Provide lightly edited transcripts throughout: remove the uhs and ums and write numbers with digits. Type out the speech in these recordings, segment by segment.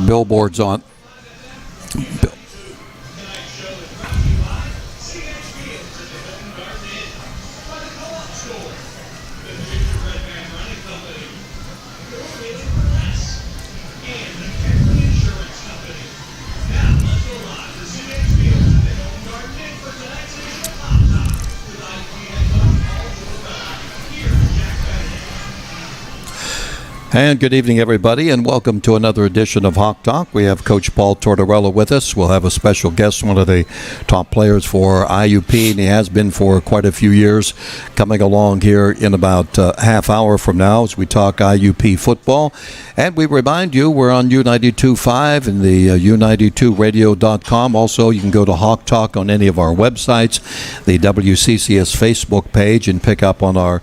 Billboards on. And good evening, everybody, and welcome to another edition of Hawk Talk. We have Coach Paul Tortorella with us. We'll have a special guest, one of the top players for IUP, and he has been for quite a few years, coming along here in about half hour from now as we talk IUP football. And we remind you, we're on U92.5 and the U92radio.com. Also, you can go to Hawk Talk on any of our websites, the WCCS Facebook page, and pick up on our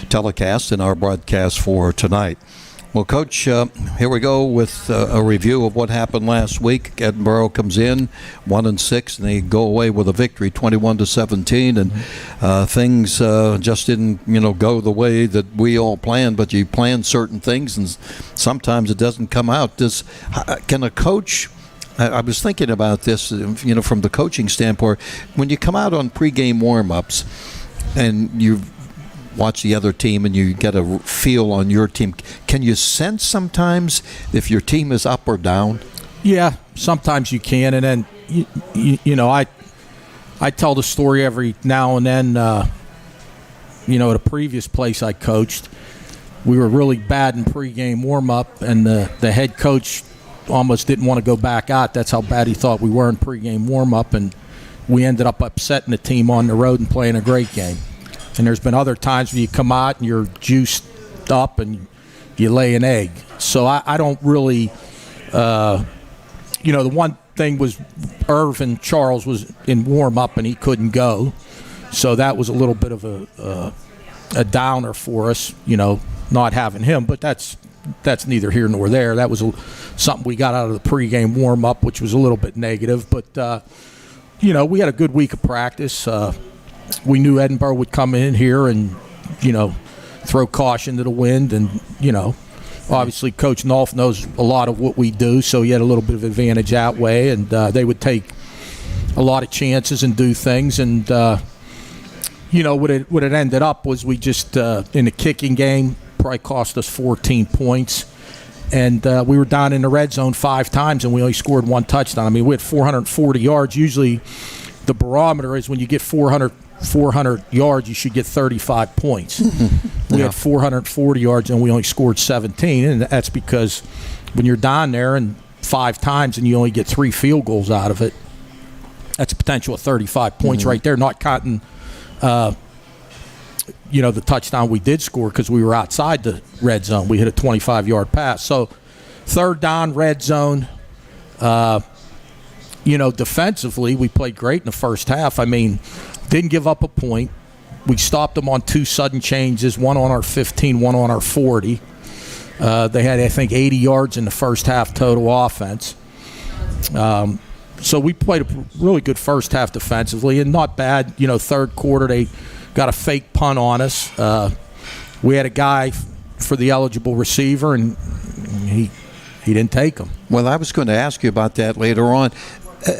telecast and our broadcast for tonight. Well, Coach, here we go with a review of what happened last week. Edinboro comes in 1-6, and they go away with a victory, 21-17, and things just didn't, go the way that we all planned. But you plan certain things, and sometimes it doesn't come out. Can a coach? I was thinking about this, from the coaching standpoint. When you come out on pregame warm-ups, and you watch the other team and you get a feel on your team, can you sense sometimes if your team is up or down? Yeah, sometimes you can. And then, I tell the story every now and then. At a previous place I coached, we were really bad in pregame warm-up, and the head coach almost didn't want to go back out. That's how bad he thought we were in pregame warm-up, and we ended up upsetting the team on the road and playing a great game. And there's been other times when you come out and you're juiced up and you lay an egg. So I don't really, the one thing was Irvin Charles was in warm-up and he couldn't go. So that was a little bit of a downer for us, not having him. But that's neither here nor there. That was something we got out of the pregame warm-up, which was a little bit negative. But, we had a good week of practice. We knew Edinboro would come in here and, throw caution to the wind. And, obviously Coach Nolf knows a lot of what we do, so he had a little bit of advantage that way. And they would take a lot of chances and do things. And, what it ended up was we just, in the kicking game, probably cost us 14 points. And we were down in the red zone 5 times, and we only scored 1 touchdown. I mean, we had 440 yards. Usually the barometer is when you get 400 yards, you should get 35 points. We had 440 yards, and we only scored 17, and that's because when you're down there and 5 times and you only get 3 field goals out of it, that's a potential of 35 points right there, not counting the touchdown we did score because we were outside the red zone. We hit a 25-yard pass. So third down, red zone. Defensively, we played great in the first half. I mean, didn't give up a point. We stopped them on 2 sudden changes, one on our 15, one on our 40. They had, I think, 80 yards in the first half total offense. So we played a really good first half defensively, and not bad. Third quarter, they got a fake punt on us. We had a guy for the eligible receiver, and he didn't take him. Well, I was going to ask you about that later on.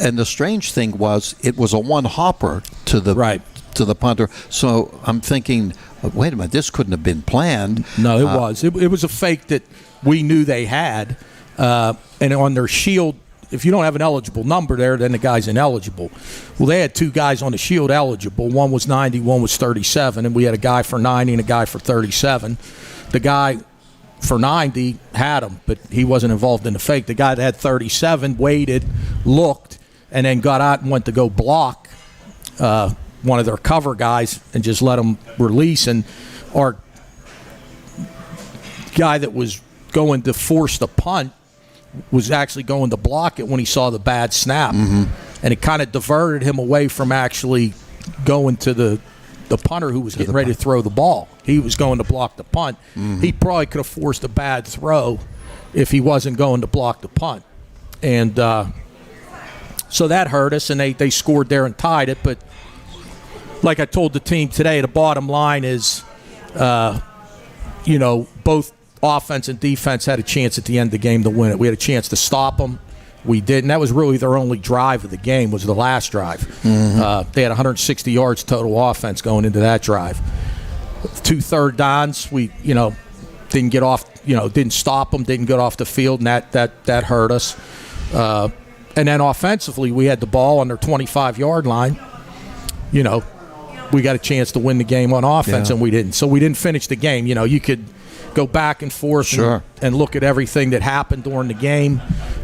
And the strange thing was, it was a one-hopper to the punter. So I'm thinking, wait a minute, this couldn't have been planned. No, it was. It was a fake that we knew they had. And on their shield, if you don't have an eligible number there, then the guy's ineligible. Well, they had 2 guys on the shield eligible. One was 90, one was 37, and we had a guy for 90 and a guy for 37. The guy for 90 had him, but he wasn't involved in the fake. The guy that had 37 waited, looked, and then got out and went to go block one of their cover guys and just let him release. And our guy that was going to force the punt was actually going to block it when he saw the bad snap. And it kind of diverted him away from actually going to the punter who was getting ready to throw the ball. He was going to block the punt. He probably could have forced a bad throw if he wasn't going to block the punt. And so that hurt us, and they scored there and tied it. But like I told the team today, the bottom line is, both offense and defense had a chance at the end of the game to win it. We had a chance to stop them. We didn't. That was really their only drive of the game, was the last drive. They had 160 yards total offense going into that drive. 2 third downs, we, didn't get off, didn't stop them, didn't get off the field, and that hurt us. And then offensively, we had the ball on their 25-yard line. We got a chance to win the game on offense, and we didn't. So we didn't finish the game. You could go back and forth and look at everything that happened during the game.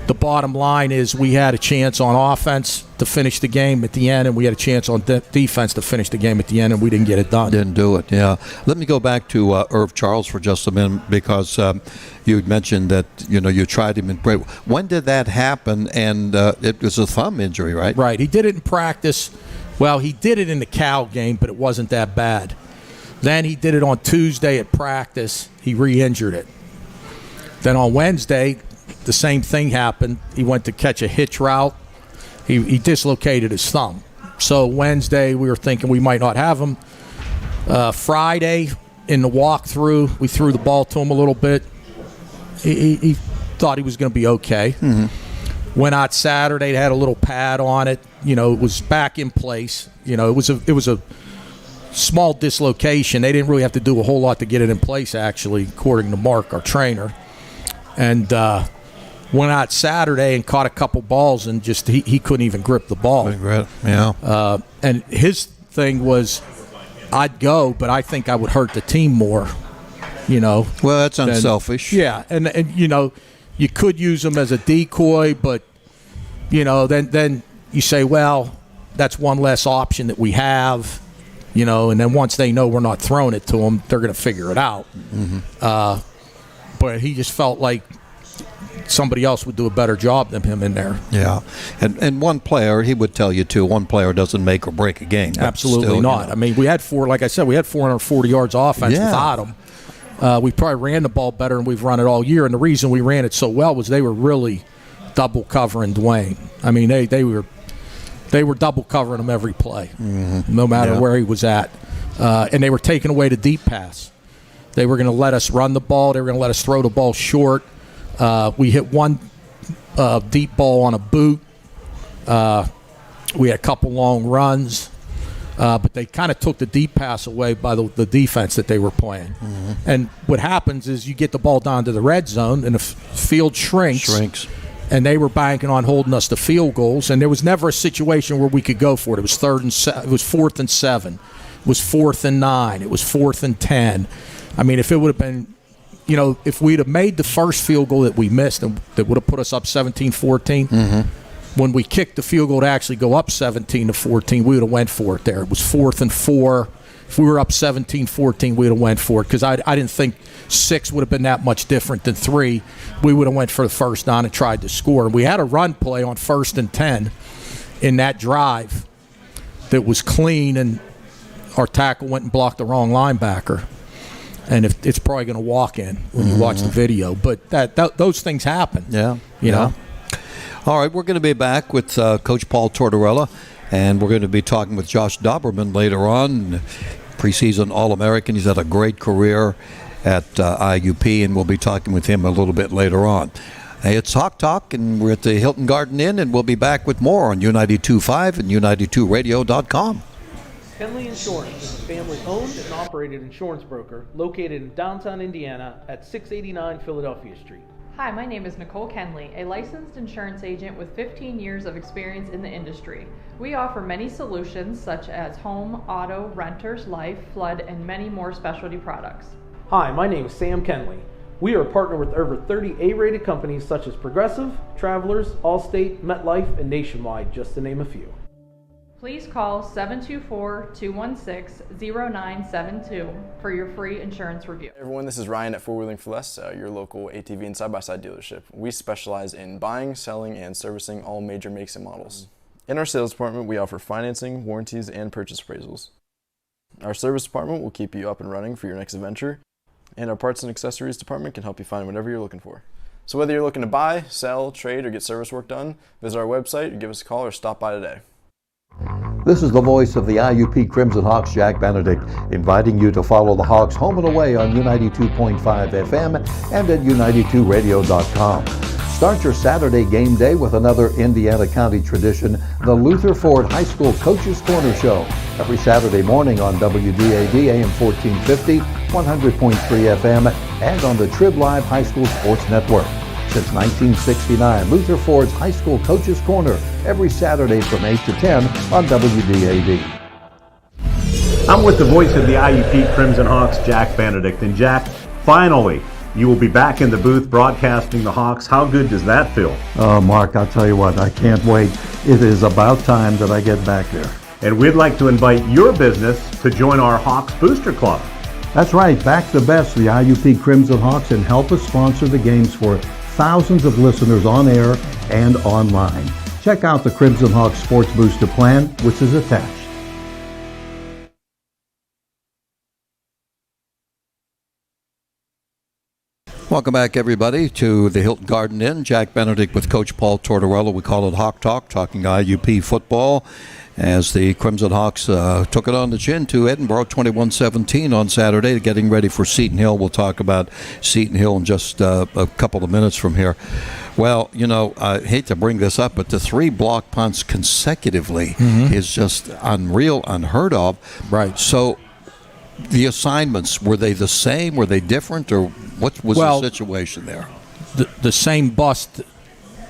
The bottom line is we had a chance on offense to finish the game at the end, and we had a chance on defense to finish the game at the end, and we didn't get it done. Didn't do it, yeah. Let me go back to Irv Charles for just a minute, because you mentioned that, you tried him in break. When did that happen? And it was a thumb injury, right? Right. He did it in practice. Well, he did it in the Cal game, but it wasn't that bad. Then he did it on Tuesday at practice. He re-injured it. Then on Wednesday, the same thing happened. He went to catch a hitch route. He dislocated his thumb. So Wednesday, we were thinking we might not have him. Friday, in the walkthrough, we threw the ball to him a little bit. He thought he was going to be okay. Went out Saturday, had a little pad on it. It was back in place. It was a small dislocation. They didn't really have to do a whole lot to get it in place, actually, according to Mark, our trainer. And went out Saturday and caught a couple balls, and just he couldn't even grip the ball. Yeah. And his thing was, I'd go, but I think I would hurt the team more. Well, that's unselfish. And you could use him as a decoy, but then you say, well, that's one less option that we have. And then once they know we're not throwing it to them, they're going to figure it out. But he just felt like somebody else would do a better job than him in there. Yeah. And one player, he would tell you, too, one player doesn't make or break a game. Absolutely still, not. I mean, we had 440 yards offense without him. We probably ran the ball better than we've run it all year. And the reason we ran it so well was they were really double covering Dwayne. I mean, they were double covering him every play, no matter where he was at. And they were taking away the deep pass. They were going to let us run the ball. They were going to let us throw the ball short. We hit one deep ball on a boot. We had a couple long runs. But they kind of took the deep pass away by the defense that they were playing. And what happens is you get the ball down to the red zone, and the field shrinks. And they were banking on holding us to field goals, and there was never a situation where we could go for it. It was 4th and 7. It was 4th and 9. It was 4th and 10. I mean, if it would have been, if we'd have made the first field goal that we missed, and that would have put us up 17-14, when we kicked the field goal to actually go up 17-14, we would have went for it there. It was 4th and 4. If we were up 17-14, we would have went for it, because I didn't think 6 would have been that much different than 3. We would have went for the first down and tried to score. We had a run play on 1st and 10 in that drive that was clean, and our tackle went and blocked the wrong linebacker. And it's probably going to walk in when you watch the video. But those things happen. You know. All right, we're going to be back with Coach Paul Tortorella, and we're going to be talking with Josh Doberman later on, preseason All-American. He's had a great career at IUP, and we'll be talking with him a little bit later on. Hey, it's Hawk Talk, and we're at the Hilton Garden Inn, and we'll be back with more on U92.5 and U92Radio.com. Kenley Insurance is a family-owned and operated insurance broker located in downtown Indiana at 689 Philadelphia Street. Hi, my name is Nicole Kenley, a licensed insurance agent with 15 years of experience in the industry. We offer many solutions such as home, auto, renters, life, flood, and many more specialty products. Hi, my name is Sam Kenley. We are a partner with over 30 A-rated companies such as Progressive, Travelers, Allstate, MetLife, and Nationwide, just to name a few. Please call 724-216-0972 for your free insurance review. Hey everyone, this is Ryan at Four Wheeling for Less, your local ATV and side-by-side dealership. We specialize in buying, selling, and servicing all major makes and models. In our sales department, we offer financing, warranties, and purchase appraisals. Our service department will keep you up and running for your next adventure, and our parts and accessories department can help you find whatever you're looking for. So whether you're looking to buy, sell, trade, or get service work done, visit our website, or give us a call, or stop by today. This is the voice of the IUP Crimson Hawks, Jack Benedict, inviting you to follow the Hawks home and away on U92.5 FM and at U92radio.com. Start your Saturday game day with another Indiana County tradition, the Luther Ford High School Coaches Corner Show, every Saturday morning on WDAD AM 1450, 100.3 FM, and on the Trib Live High School Sports Network. Since 1969, Luther Ford's High School Coaches Corner, every Saturday from 8 to 10 on WDAD. I'm with the voice of the IUP Crimson Hawks, Jack Benedict. And Jack, finally, you will be back in the booth broadcasting the Hawks. How good does that feel? Oh, Mark, I'll tell you what, I can't wait. It is about time that I get back there. And we'd like to invite your business to join our Hawks Booster Club. That's right, back the best, the IUP Crimson Hawks, and help us sponsor the games for thousands of listeners on air and online. Check out the Crimson Hawks Sports Booster Plan, which is attached. Welcome back, everybody, to the Hilton Garden Inn. Jack Benedict with Coach Paul Tortorella. We call it Hawk Talk, talking IUP football, as the Crimson Hawks took it on the chin to Edinboro 21-17 on Saturday, getting ready for Seton Hill. We'll talk about Seton Hill in just a couple of minutes from here. Well, you know, I hate to bring this up, but the 3 block punts consecutively is just unreal, unheard of. Right. So the assignments, were they the same? Were they different? Or what was the situation there? The same bust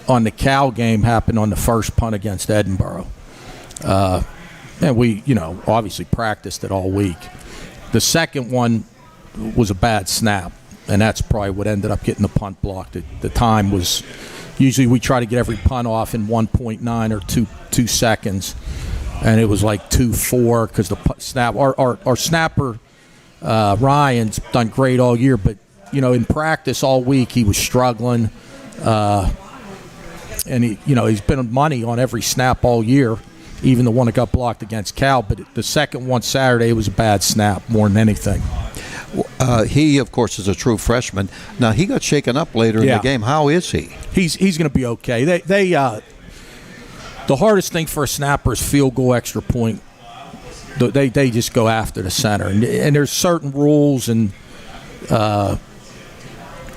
on the Cal game happened on the first punt against Edinboro. And we, obviously practiced it all week. The second one was a bad snap, and that's probably what ended up getting the punt blocked. The time was, usually we try to get every punt off in 1.9 or 2 seconds, and it was like 2.4 because the snap. Our snapper Ryan's done great all year, but in practice all week he was struggling, and he's been money on every snap all year, even the one that got blocked against Cal. But the second one Saturday was a bad snap more than anything. He, of course, is a true freshman. Now, he got shaken up later in the game. How is he? He's going to be okay. The hardest thing for a snapper is field goal, extra point. They just go after the center. And there's certain rules. And,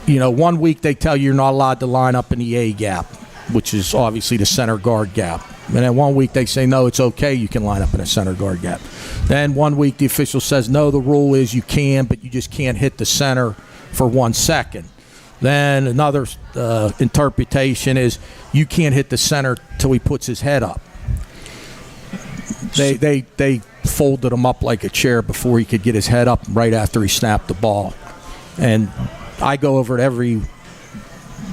1 week they tell you you're not allowed to line up in the A gap, which is obviously the center guard gap. And then 1 week they say, no, it's okay, you can line up in a center guard gap. Then 1 week the official says, no, the rule is you can, but you just can't hit the center for 1 second. Then another interpretation is you can't hit the center till he puts his head up. They folded him up like a chair before he could get his head up right after he snapped the ball. And I go over it every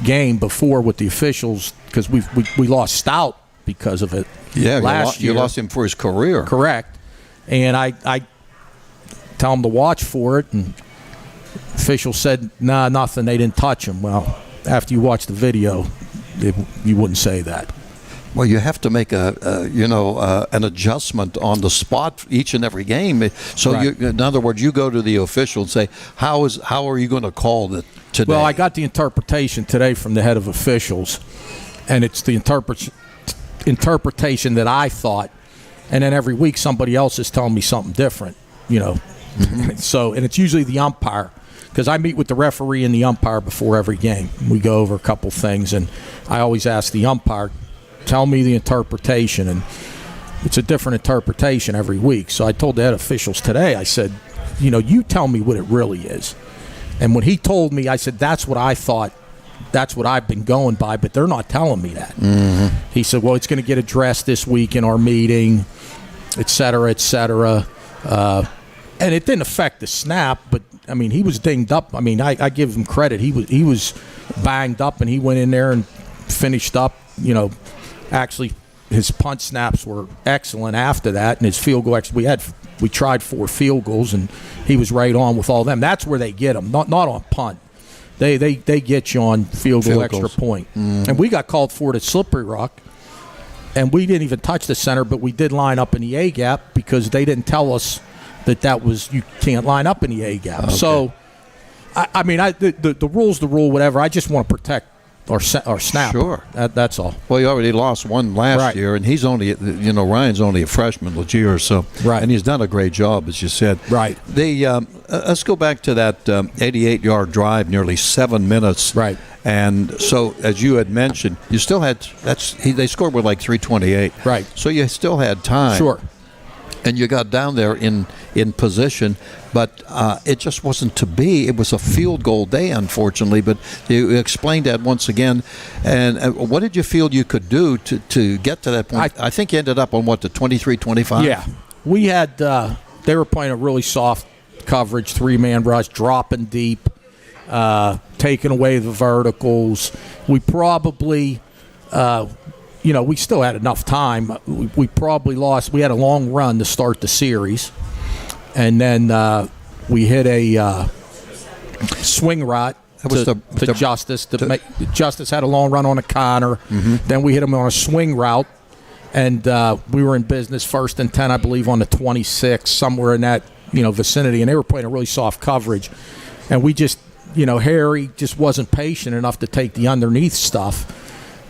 game before with the officials because we lost Stout because of it. Yeah, last year. You lost him for his career. Correct. And I tell him to watch for it, and official said, nah, nothing, they didn't touch him. Well, after you watch the video, you wouldn't say that. Well, you have to make an adjustment on the spot each and every game. So, right. In other words, you go to the official and say, "How are you going to call it today?" Well, I got the interpretation today from the head of officials, and it's the interpretation that I thought, and then every week somebody else is telling me something different. So, and it's usually the umpire. Because I meet with the referee and the umpire before every game. We go over a couple things, and I always ask the umpire, tell me the interpretation, and it's a different interpretation every week. So I told the head officials today, I said, you tell me what it really is. And when he told me, I said, that's what I thought, that's what I've been going by, but they're not telling me that. Mm-hmm. He said, well, it's going to get addressed this week in our meeting, et cetera, et cetera. And it didn't affect the snap, but, he was dinged up. I give him credit. He was banged up, and he went in there and finished up, Actually, his punt snaps were excellent after that, and his field goal. We tried 4 field goals, and he was right on with all them. That's where they get them, not on punt. They get you on field goal extra point. Mm-hmm. And we got called for it at Slippery Rock, and we didn't even touch the center, but we did line up in the A gap because they didn't tell us that was you can't line up in the A gap. Okay. So, the rule's the rule, whatever. I just want to protect or snap. Sure. That's all. Well, he already lost one last year, and he's only, Ryan's only a freshman, Legier, so, and he's done a great job, as you said. Right. Let's go back to that 88-yard drive, nearly 7 minutes. Right. And so, as you had mentioned, you still had, they scored with like 3:28. Right. So you still had time. Sure. And you got down there in position, but it just wasn't to be. It was a field goal day, unfortunately, but you explained that once again. And what did you feel you could do to get to that point? I think you ended up on, the 23-25? Yeah. We had, they were playing a really soft coverage, 3-man rush, dropping deep, taking away the verticals. We probably... we still had enough time. We probably lost. We had a long run to start the series, and then we hit a swing route to Justice. Justice had a long run on a Connor. Mm-hmm. Then we hit him on a swing route, and we were in business 1st and 10, I believe, on the 26, somewhere in that vicinity. And they were playing a really soft coverage, and we just, Harry just wasn't patient enough to take the underneath stuff.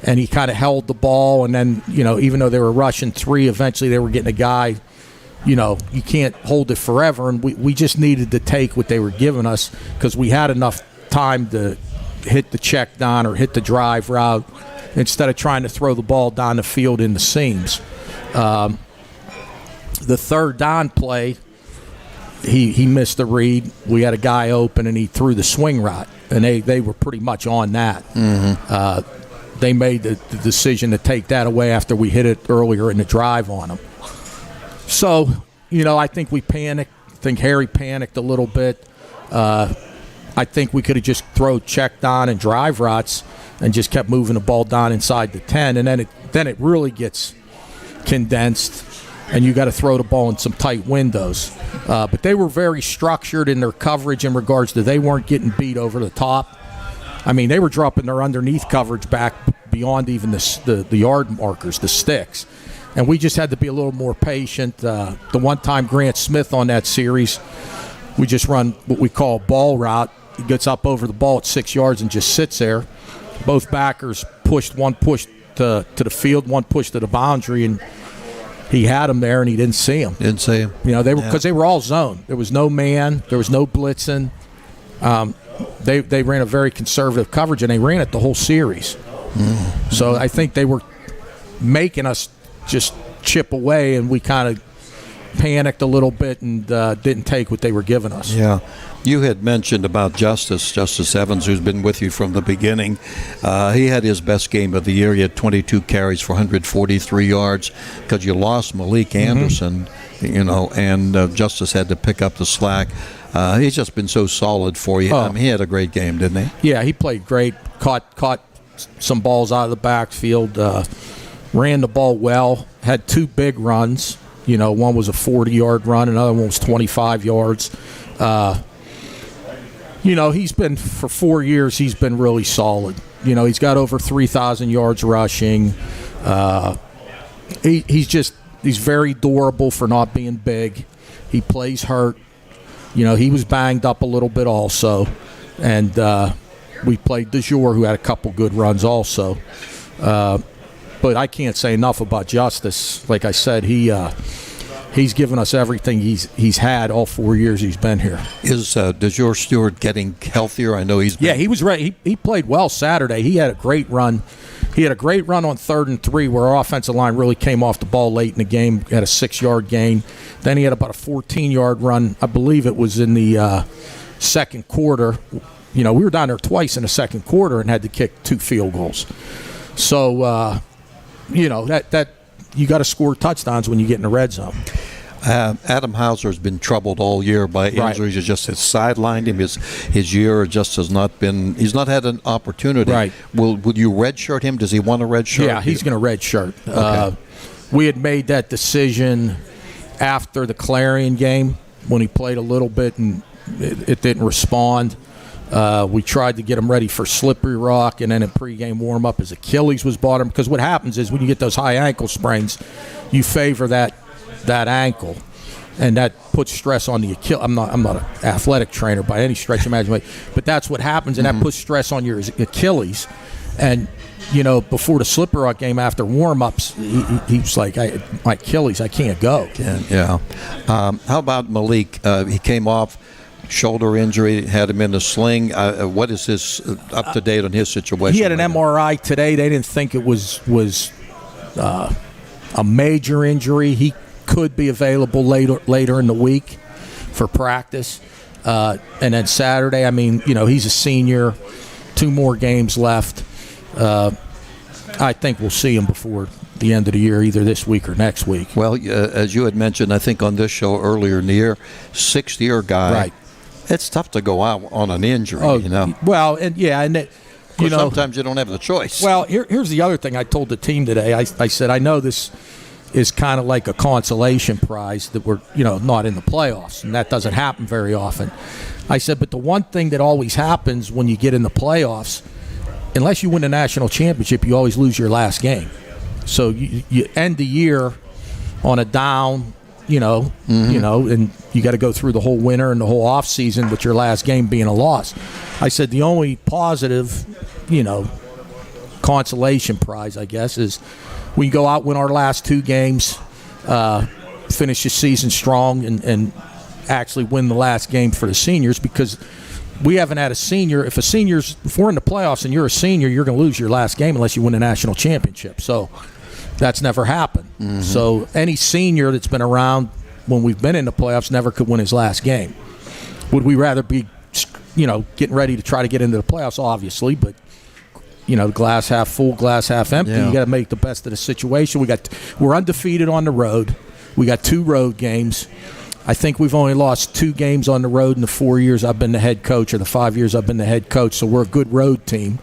And he kind of held the ball, and then, even though they were rushing 3, eventually they were getting a guy, you can't hold it forever. And we just needed to take what they were giving us because we had enough time to hit the check down or hit the drive route instead of trying to throw the ball down the field in the seams. The 3rd down play, he missed the read. We had a guy open, and he threw the swing route, and they were pretty much on that. Mm-hmm. They made the decision to take that away after we hit it earlier in the drive on them. So, I think we panicked. I think Harry panicked a little bit. I think we could have just thrown check down and drive routes and just kept moving the ball down inside the 10. And then it really gets condensed, and you got to throw the ball in some tight windows. But they were very structured in their coverage in regards to they weren't getting beat over the top. I mean, they were dropping their underneath coverage back beyond even the yard markers, the sticks. And we just had to be a little more patient. The one time Grant Smith on that series, we just run what we call a ball route. He gets up over the ball at 6 yards and just sits there. Both backers pushed, one pushed to the field, one pushed to the boundary, and he had him there, and he didn't see him. Didn't see him. Because they were all zone. There was no man. There was no blitzing. They ran a very conservative coverage, and they ran it the whole series. Mm-hmm. So I think they were making us just chip away, and we kind of panicked a little bit and didn't take what they were giving us. Yeah. You had mentioned about Justice Evans, who's been with you from the beginning. He had his best game of the year. He had 22 carries for 143 yards because you lost Malik Anderson, and Justice had to pick up the slack. He's just been so solid for you. I mean, he had a great game, didn't he? Yeah, he played great. Caught some balls out of the backfield. Ran the ball well. Had 2 big runs. One was a 40-yard run. Another one was 25 yards. He's been, for 4 years, he's been really solid. He's got over 3,000 yards rushing. He's very durable for not being big. He plays hurt. He was banged up a little bit also. And we played De Jour, who had a couple good runs also. But I can't say enough about Justice. Like I said, he's given us everything he's had all 4 years he's been here. Is De Jour Stewart getting healthier? I know he's been... Yeah, he was ready. He played well Saturday. He had a great run. He had a great run on 3rd and 3 where our offensive line really came off the ball late in the game, had a 6-yard gain. Then he had about a 14-yard run. I believe it was in the second quarter. We were down there twice in the second quarter and had to kick 2 field goals. So, that you got to score touchdowns when you get in the red zone. Adam Hauser has been troubled all year by injuries. Right. It just has sidelined him. His year just has not been. He's not had an opportunity. Right. Will you redshirt him? Does he want a redshirt? Yeah, he's going to redshirt. Okay. We had made that decision after the Clarion game when he played a little bit and it didn't respond. We tried to get him ready for Slippery Rock, and then in pregame warm-up his Achilles was bothering him. Because what happens is when you get those high ankle sprains, you favor that ankle, and that puts stress on the Achilles. I'm not an athletic trainer by any stretch of imagination, but that's what happens, and that puts stress on your Achilles. And, before the Slippery Rock game, after warm-ups, he was like, my Achilles, I can't go. Yeah. How about Malik? He came off shoulder injury, had him in a sling. What is his up to date on his situation? He had an MRI today. They didn't think it was a major injury. He could be available later in the week for practice. And then Saturday, he's a senior, 2 more games left. I think we'll see him before the end of the year, either this week or next week. Well, as you had mentioned, I think on this show earlier in the year, 6th-year guy. Right. It's tough to go out on an injury, Well, and sometimes you don't have the choice. Well, here's the other thing I told the team today. I said, I know this is kind of like a consolation prize that we're, not in the playoffs, and that doesn't happen very often. I said, but the one thing that always happens when you get in the playoffs, unless you win the national championship, you always lose your last game. So you end the year on a down, and you got to go through the whole winter and the whole off season with your last game being a loss. I said the only positive, consolation prize, I guess, is we go out, win our last 2 games, finish the season strong, and actually win the last game for the seniors, because we haven't had a senior. If we're in the playoffs and you're a senior, you're going to lose your last game unless you win a national championship. So that's never happened. Mm-hmm. So any senior that's been around when we've been in the playoffs never could win his last game. Would we rather be, getting ready to try to get into the playoffs? Obviously, but glass half full, glass half empty. Yeah. You got to make the best of the situation. We're undefeated on the road. We got 2 road games. I think we've only lost 2 games on the road in the 4 years I've been the head coach, or the 5 years I've been the head coach. So we're a good road team.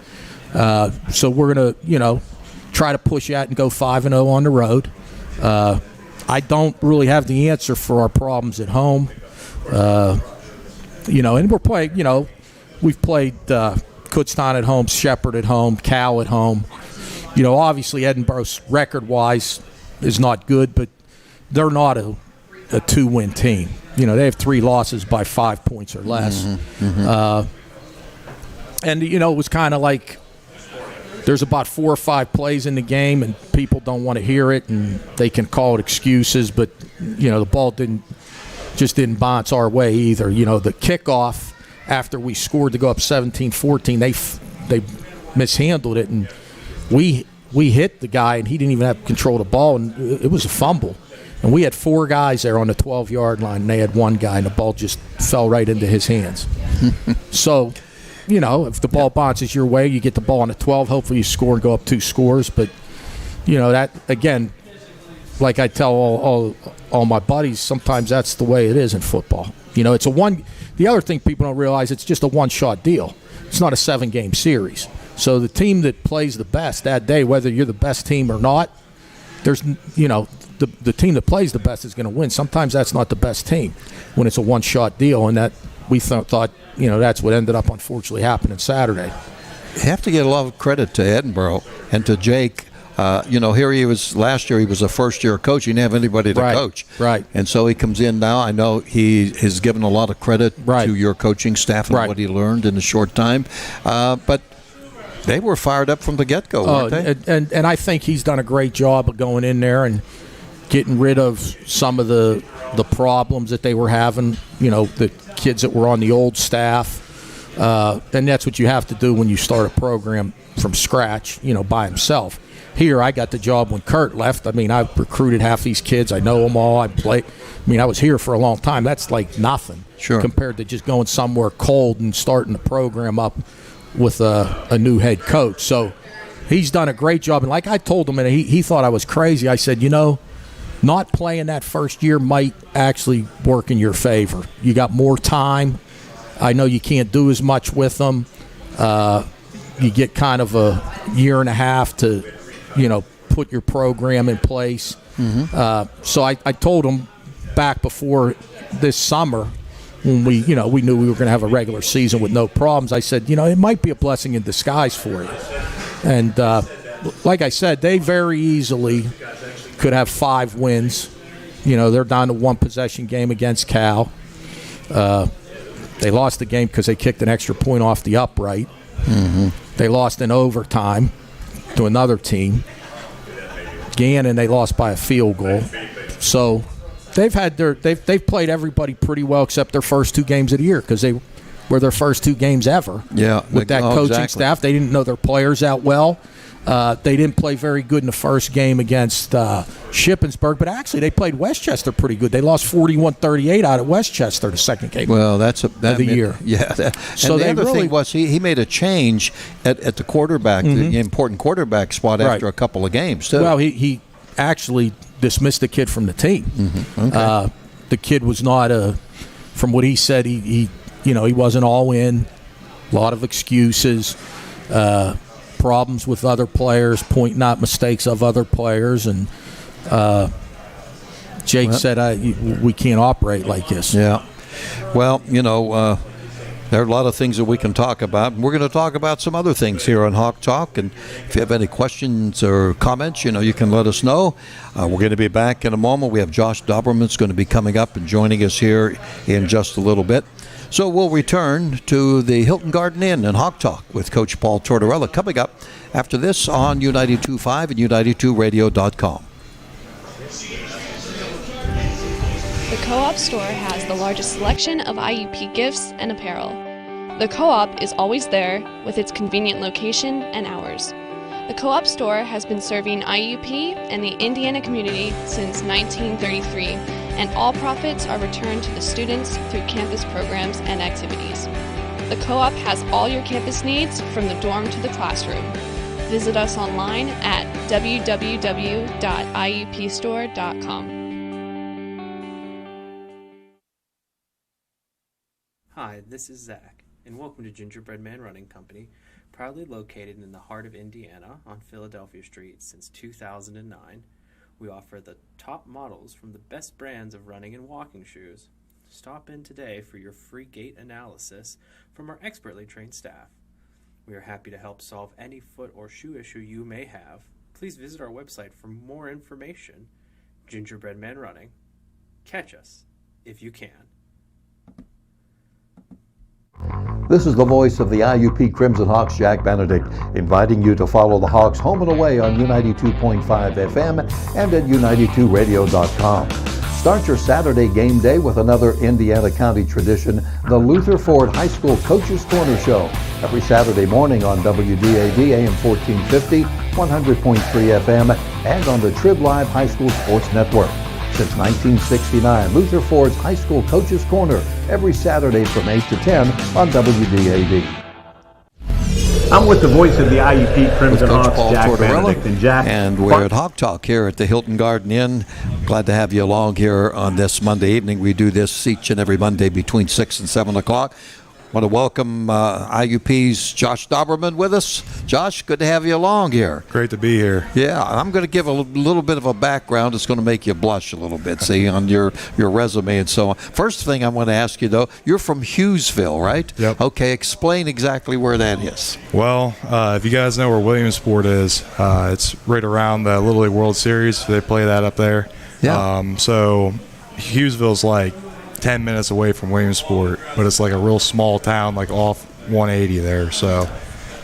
So we're going to, try to push out and go 5-0 on the road. I don't really have the answer for our problems at home. And we're playing, we've played Kutztown at home, Shepherd at home, Cal at home. Obviously Edinboro record-wise is not good, but they're not a 2-win team. They have 3 losses by 5 points or less. Mm-hmm. Mm-hmm. And, it was kind of like there's about 4 or 5 plays in the game, and people don't want to hear it, and they can call it excuses, but, the ball didn't bounce our way either. The kickoff after we scored to go up 17-14, they mishandled it, and we hit the guy, and he didn't even have control of the ball, and it was a fumble. And we had 4 guys there on the 12-yard line, and they had 1 guy, and the ball just fell right into his hands. So, if the ball bounces your way, you get the ball on the 12. Hopefully you score and go up 2 scores. But, that, again, like I tell all my buddies, sometimes that's the way it is in football. It's the other thing people don't realize, it's just a one-shot deal. It's not a 7-game series. So the team that plays the best that day, whether you're the best team or not, there's, the team that plays the best is going to win. Sometimes that's not the best team when it's a one-shot deal, and that we thought, that's what ended up unfortunately happening Saturday. You have to get a lot of credit to Edinboro and to Jake. Here he was last year. He was a first-year coach. He didn't have anybody to coach. Right. And so he comes in now. I know he has given a lot of credit to your coaching staff and what he learned in a short time. But they were fired up from the get-go, weren't they? And I think he's done a great job of going in there and getting rid of some of the problems that they were having, the kids that were on the old staff. And that's what you have to do when you start a program from scratch, by himself. Here, I got the job when Kurt left. I recruited half these kids. I know them all. I was here for a long time. That's like nothing compared to just going somewhere cold and starting the program up with a new head coach. So he's done a great job. And like I told him, and he thought I was crazy, I said, not playing that first year might actually work in your favor. You got more time. I know you can't do as much with them. You get kind of a year and a half to, put your program in place. Mm-hmm. So I told him back before this summer when we knew we were going to have a regular season with no problems, I said, it might be a blessing in disguise for you. And like I said, they very easily could have 5 wins. They're down to 1 possession game against Cal. They lost the game because they kicked an extra point off the upright. Mm-hmm. They lost in overtime to another team. Gannon, they lost by a field goal. So they've played everybody pretty well except their first 2 games of the year, because they were their first 2 games ever. Yeah, with that coaching staff. They didn't know their players out well. They didn't play very good in the first game against Shippensburg, but actually they played Westchester pretty good. They lost 41-38 out at Westchester the second game. Well, that's of the year. Yeah. So the other thing was he made a change at the quarterback, the important quarterback spot after a couple of games too. Well, he actually dismissed the kid from the team. Okay. The kid was not from what he said, he wasn't all in. A lot of excuses. Problems with other players, pointing out mistakes of other players, and Jake said, we can't operate like this. Yeah. Well, there are a lot of things that we can talk about. We're going to talk about some other things here on Hawk Talk, and if you have any questions or comments, you can let us know. We're going to be back in a moment. We have Josh Doberman's going to be coming up and joining us here in just a little bit. So we'll return to the Hilton Garden Inn and Hawk Talk with Coach Paul Tortorella coming up after this on U92.5 and U92Radio.com. The Co-op store has the largest selection of IUP gifts and apparel. The Co-op is always there with its convenient location and hours. The Co-op store has been serving IUP and the Indiana community since 1933, and all profits are returned to the students through campus programs and activities. The Co-op has all your campus needs from the dorm to the classroom. Visit us online at www.iupstore.com. Hi, this is Zach, and welcome to Gingerbread Man Running Company, proudly located in the heart of Indiana on Philadelphia Street since 2009. We offer the top models from the best brands of running and walking shoes. Stop in today for your free gait analysis from our expertly trained staff. We are happy to help solve any foot or shoe issue you may have. Please visit our website for more information. Gingerbread Man Running. Catch us if you can. This is the voice of the IUP Crimson Hawks, Jack Benedict, inviting you to follow the Hawks home and away on U92.5 FM and at U92Radio.com. Start your Saturday game day with another Indiana County tradition, the Luther Ford High School Coaches Corner Show, every Saturday morning on WDAD AM 1450, 100.3 FM, and on the Trib Live High School Sports Network. Since 1969, Luther Ford's High School Coaches Corner, every Saturday from 8 to 10 on WDAD. I'm with the voice of the IUP Crimson Hawks, Paul Jack Tortorella, Benedict. And Jack, and we're at Hawk Talk here at the Hilton Garden Inn. Glad to have you along here on this Monday evening. We do this each and every Monday between 6 and 7 o'clock. Want to welcome IUP's Josh Doberman with us. Josh, good to have you along here. Great to be here. Yeah, I'm going to give a little bit of a background. It's going to make you blush a little bit, see, on your resume and so on. First thing I want to ask you, though, you're from Hughesville, right? Yep. Okay, explain exactly where that is. Well, if you guys know where Williamsport is, it's right around the Little League World Series. They play that up there. Yeah. So Hughesville's like 10 minutes away from Williamsport, but it's like a real small town, like off 180 there. So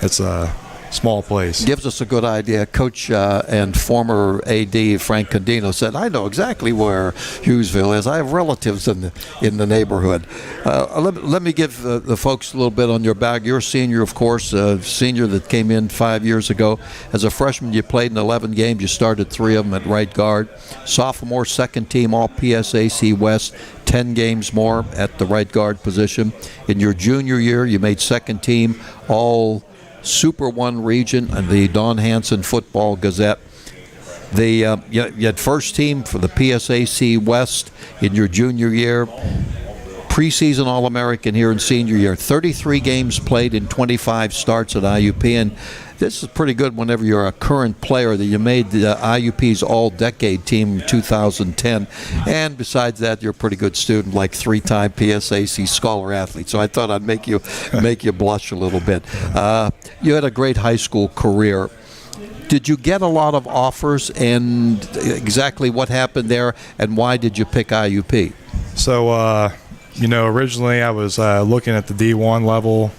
it's a small place. Gives us a good idea. Coach and former AD Frank Condino said, I know exactly where Hughesville is. I have relatives in the neighborhood. Let me give the folks a little bit on your back. You're a senior, of course, a senior that came in 5 years ago. As a freshman, you played in 11 games. You started 3 of them at right guard. Sophomore, second team All-PSAC West, 10 games more at the right guard position. In your junior year, you made second team All Super 1 region and the Don Hanson Football Gazette. You had first team for the PSAC West in your junior year. Preseason All-American here in senior year. 33 games played in 25 starts at IUP, and this is pretty good whenever you're a current player that you made the IUP's all-decade team in 2010. And besides that, you're a pretty good student, like 3-time PSAC scholar athlete. So I thought I'd make you blush a little bit. You had a great high school career. Did you get a lot of offers, and exactly what happened there, and why did you pick IUP? So, originally I was looking at the D1 level,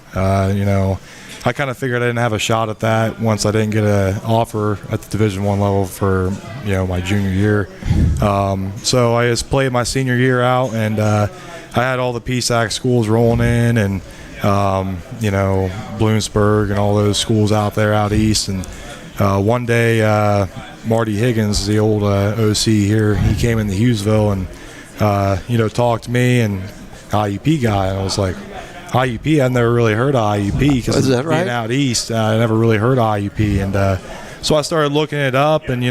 I kind of figured I didn't have a shot at that once I didn't get an offer at the Division I level for my junior year. So I just played my senior year out, and I had all the PSAC schools rolling in, and Bloomsburg and all those schools out there out east. And one day, Marty Higgins, the old OC here, he came into Hughesville and talked to me and IUP guy, and I was like, IUP, I've never really heard of IUP because being out east, I never really heard of IUP. And so I started looking it up, and,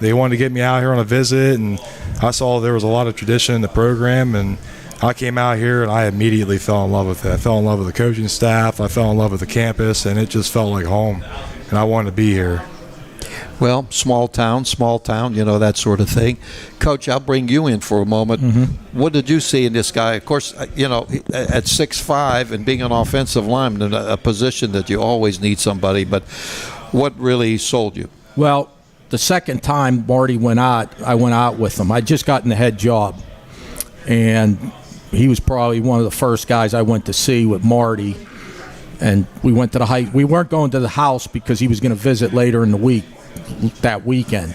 they wanted to get me out here on a visit, and I saw there was a lot of tradition in the program, and I came out here and I immediately fell in love with it. I fell in love with the coaching staff. I fell in love with the campus, and it just felt like home, and I wanted to be here. Well, small town, that sort of thing. Coach, I'll bring you in for a moment. Mm-hmm. What did you see in this guy? Of course, at 6'5" and being an offensive lineman, a position that you always need somebody, but what really sold you? Well, the second time Marty went out, I went out with him. I'd just gotten the head job, and he was probably one of the first guys I went to see with Marty. And we went to we weren't going to the house because he was going to visit later in the week, that weekend.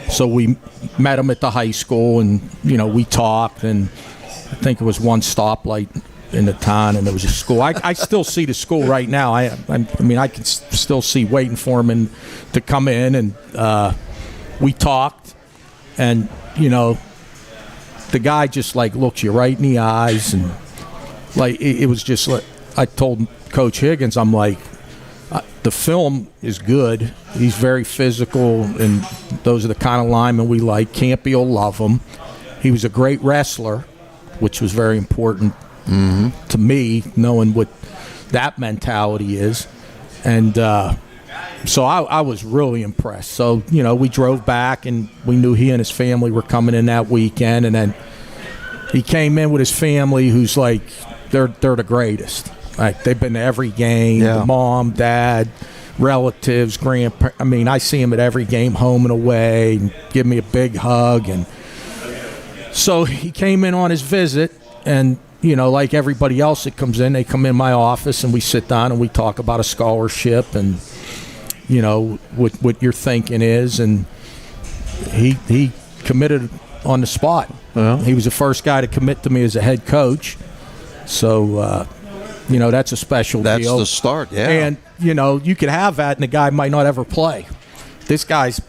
So we met him at the high school, and we talked, and I think it was one stoplight in the town, and there was a school. I still see the school right now. I mean I can still see waiting for him to come in, and we talked, and the guy just looks you right in the eyes, and it was just like I told Coach Higgins, I'm like, the film is good. He's very physical, and those are the kind of linemen we like. Campy will love him. He was a great wrestler, which was very important to me, knowing what that mentality is. And so I was really impressed. So, we drove back, and we knew he and his family were coming in that weekend. And then he came in with his family, who's like, they're the greatest. They've been to every game, the mom, dad, relatives, grandparents. I mean, I see them at every game, home and away, and give me a big hug. And so he came in on his visit, and, like everybody else that comes in, they come in my office, and we sit down and we talk about a scholarship and, what your thinking is. And he committed on the spot. Well, he was the first guy to commit to me as a head coach. So, that's a special deal. That's the start, yeah. And, you could have that, and the guy might not ever play. This guy's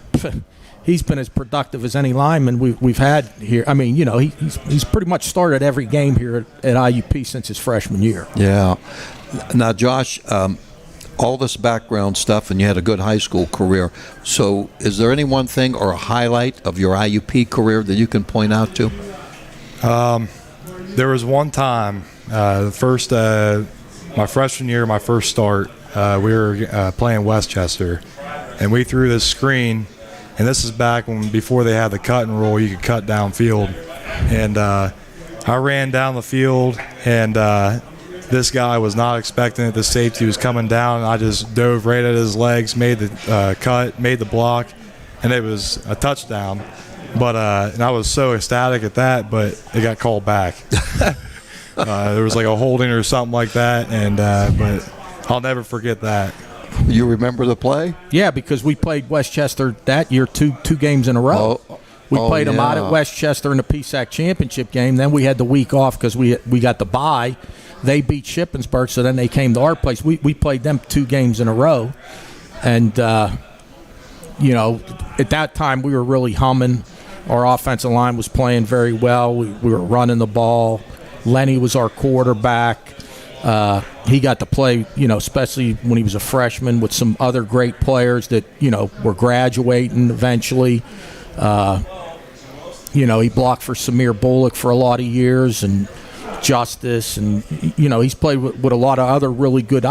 he's been as productive as any lineman we've had here. I mean, he's pretty much started every game here at IUP since his freshman year. Yeah. Now, Josh, all this background stuff, and you had a good high school career. So is there any one thing or a highlight of your IUP career that you can point out to? There was one time, my freshman year, my first start, we were playing Westchester, and we threw this screen, and this is back before they had the cut and roll, you could cut downfield. And I ran down the field, and this guy was not expecting it. The safety was coming down, and I just dove right at his legs, made the cut, made the block, and it was a touchdown. But and I was so ecstatic at that, but it got called back. There was like a holding or something like that, and but I'll never forget that. You remember the play? Yeah, because we played Westchester that year two games in a row. We played them out at Westchester in the PSAC championship game. Then we had the week off because we got the bye. They beat Shippensburg, so then they came to our place. We played them 2 games in a row. And, at that time we were really humming. Our offensive line was playing very well. We were running the ball. Lenny was our quarterback. He got to play, especially when he was a freshman, with some other great players that, were graduating eventually. He blocked for Samir Bullock for a lot of years, and Justice, and he's played with a lot of other really good.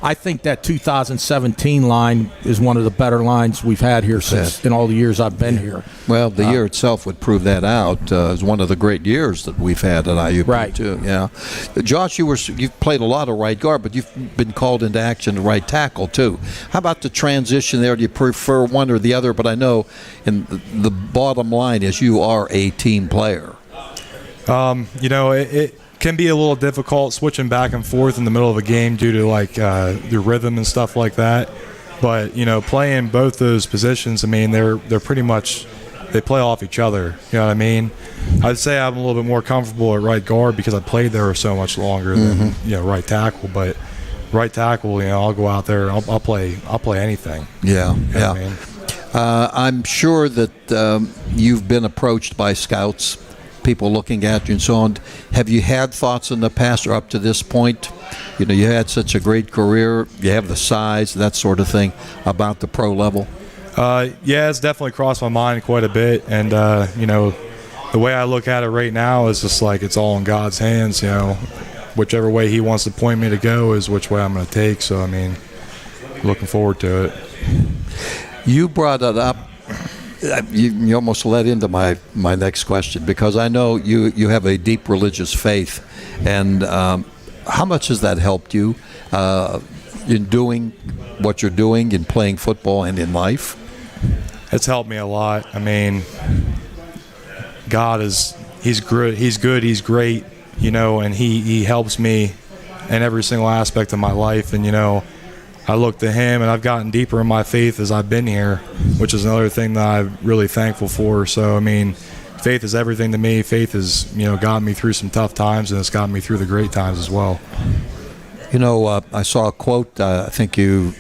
I think that 2017 line is one of the better lines we've had here since in all the years I've been here. Well, the year itself would prove that out. It's one of the great years that we've had at IUP too. Yeah, Josh, you've played a lot of right guard, but you've been called into action to right tackle too. How about the transition there? Do you prefer one or the other? But I know, in the bottom line is you are a team player. can be a little difficult switching back and forth in the middle of a game due to like the rhythm and stuff like that. But playing both those positions, I mean, they're pretty much, they play off each other. You know what I mean? I'd say I'm a little bit more comfortable at right guard because I played there so much longer than right tackle. But right tackle, I'll go out there. I'll play anything. Yeah, You know yeah. what I mean? I'm sure that you've been approached by scouts, people looking at you and so on. Have you had thoughts in the past or up to this point? You had such a great career. You have the size, that sort of thing, about the pro level. Yeah, it's definitely crossed my mind quite a bit. And, the way I look at it right now is just like it's all in God's hands. Whichever way He wants to point me to go is which way I'm going to take. So, I mean, looking forward to it. You brought it up. You almost led into my next question, because I know you have a deep religious faith. And how much has that helped you in doing what you're doing, in playing football and in life? It's helped me a lot. I mean, God He's good, He's great, and He helps me in every single aspect of my life. And, I look to Him, and I've gotten deeper in my faith as I've been here, which is another thing that I'm really thankful for. So, I mean, faith is everything to me. Faith has, gotten me through some tough times, and it's gotten me through the great times as well. I saw a quote I think you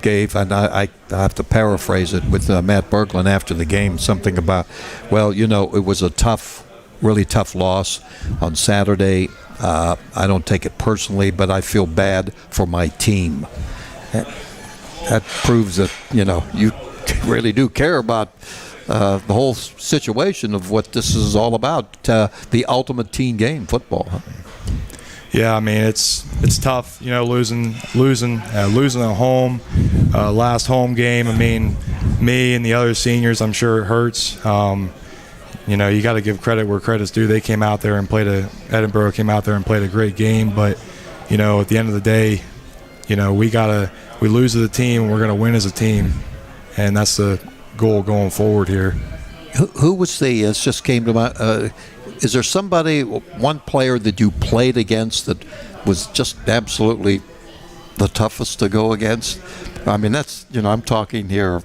gave, and I have to paraphrase it, with Matt Berglund after the game, something about, it was a really tough loss on Saturday. I don't take it personally, but I feel bad for my team. That proves that, you really do care about the whole situation of what this is all about, the ultimate team game, football. Huh? Yeah, I mean, it's tough, losing at home, last home game. I mean, me and the other seniors, I'm sure it hurts. You got to give credit where credit's due. They came out there and Edinboro came out there and played a great game. But, at the end of the day, we lose as a team, and we're going to win as a team. And that's the goal going forward here. Who was it just came to mind, is there somebody, one player that you played against that was just absolutely the toughest to go against? I mean, that's, I'm talking here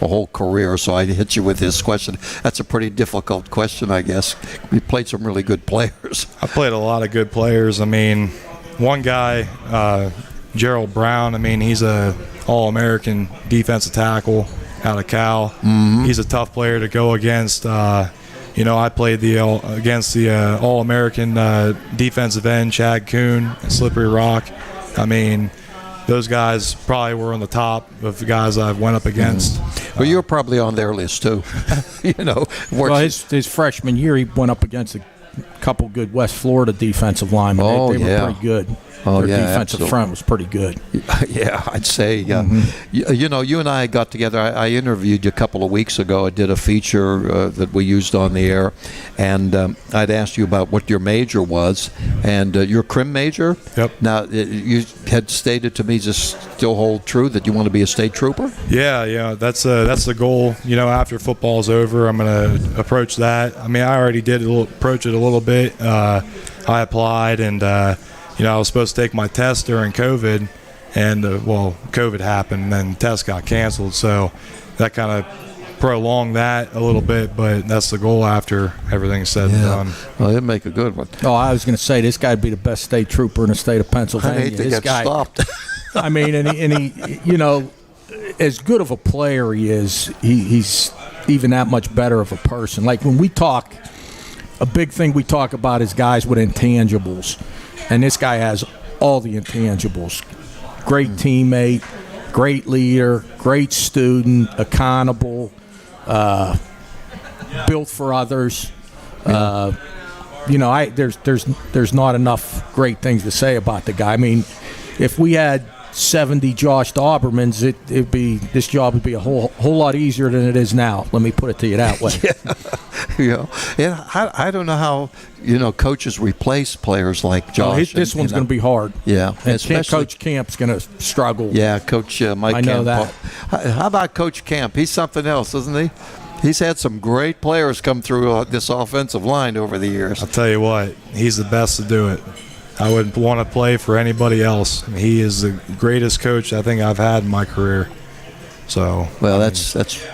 a whole career, so I hit you with this question. That's a pretty difficult question, I guess. We played some really good players. I played a lot of good players. I mean, one guy, Gerald Brown, I mean, he's a All-American defensive tackle out of Cal. Mm-hmm. He's a tough player to go against. I played against the All-American defensive end, Chad Kuhn, and Slippery Rock. I mean, those guys probably were on the top of the guys I've went up against. Well, you're probably on their list too. Well, his freshman year, he went up against a couple good West Florida defensive linemen. They were pretty good. Oh, Their yeah, defensive absolutely. front was pretty good. Yeah, I'd say. You and I got together. I interviewed you a couple of weeks ago. I did a feature that we used on the air, and I'd asked you about what your major was, and your crim major. Yep. Now, you had stated to me, just still hold true, that you want to be a state trooper? Yeah, that's the goal. After football's over, I'm going to approach that. I mean, I already did approach it a little bit. I applied, and I was supposed to take my test during COVID, and COVID happened, and then the test got canceled. So that kind of prolonged that a little bit, but that's the goal after everything's said and done. Well, it'd make a good one. Oh, I was going to say, this guy'd be the best state trooper in the state of Pennsylvania. I hate to get stopped. I mean, and he, as good of a player he is, he's even that much better of a person. Like when we talk, a big thing we talk about is guys with intangibles. And this guy has all the intangibles. Great teammate, great leader, great student, accountable, built for others. There's not enough great things to say about the guy. I mean, if we had 70 Josh Daubermans, this job would be a whole lot easier than it is now. Let me put it to you that way. I don't know how coaches replace players like Josh. This one's going to be hard. Yeah, and especially Coach Camp's going to struggle. Yeah, Coach Mike. I know Camp. that. How about Coach Camp? He's something else, isn't he? He's had some great players come through this offensive line over the years. I'll tell you what, he's the best to do it. I wouldn't want to play for anybody else. He is the greatest coach I think I've had in my career. So, well, that's that's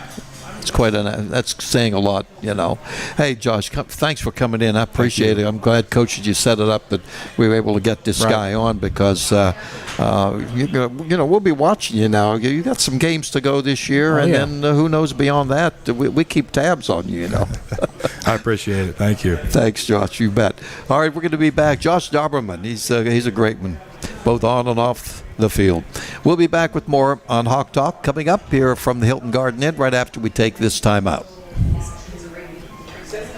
saying a lot, you know. Hey, Josh, thanks for coming in. I appreciate it. I'm glad, Coach, that you set it up that we were able to get this guy on because, we'll be watching you now. You got some games to go this year, then who knows beyond that. We keep tabs on you, you know. I appreciate it. Thank you. Thanks, Josh. You bet. All right, we're going to be back. Josh Doberman, he's a great one, both on and off the field. We'll be back with more on Hawk Talk coming up here from the Hilton Garden Inn right after we take this time out.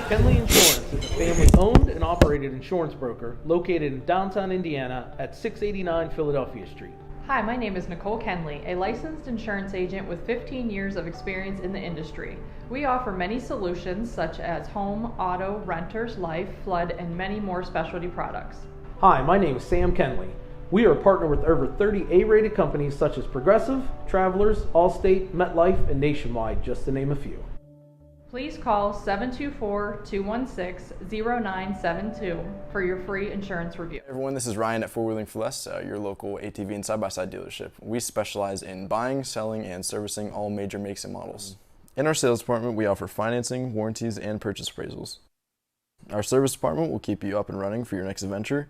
Kenley Insurance is a family-owned and operated insurance broker located in downtown Indiana at 689 Philadelphia Street. Hi, my name is Nicole Kenley, a licensed insurance agent with 15 years of experience in the industry. We offer many solutions such as home, auto, renters, life, flood, and many more specialty products. Hi, my name is Sam Kenley. We are a partner with over 30 A-rated companies such as Progressive, Travelers, Allstate, MetLife, and Nationwide, just to name a few. Please call 724-216-0972 for your free insurance review. Hey everyone, this is Ryan at Four Wheeling for Less, your local ATV and side-by-side dealership. We specialize in buying, selling, and servicing all major makes and models. In our sales department, we offer financing, warranties, and purchase appraisals. Our service department will keep you up and running for your next adventure,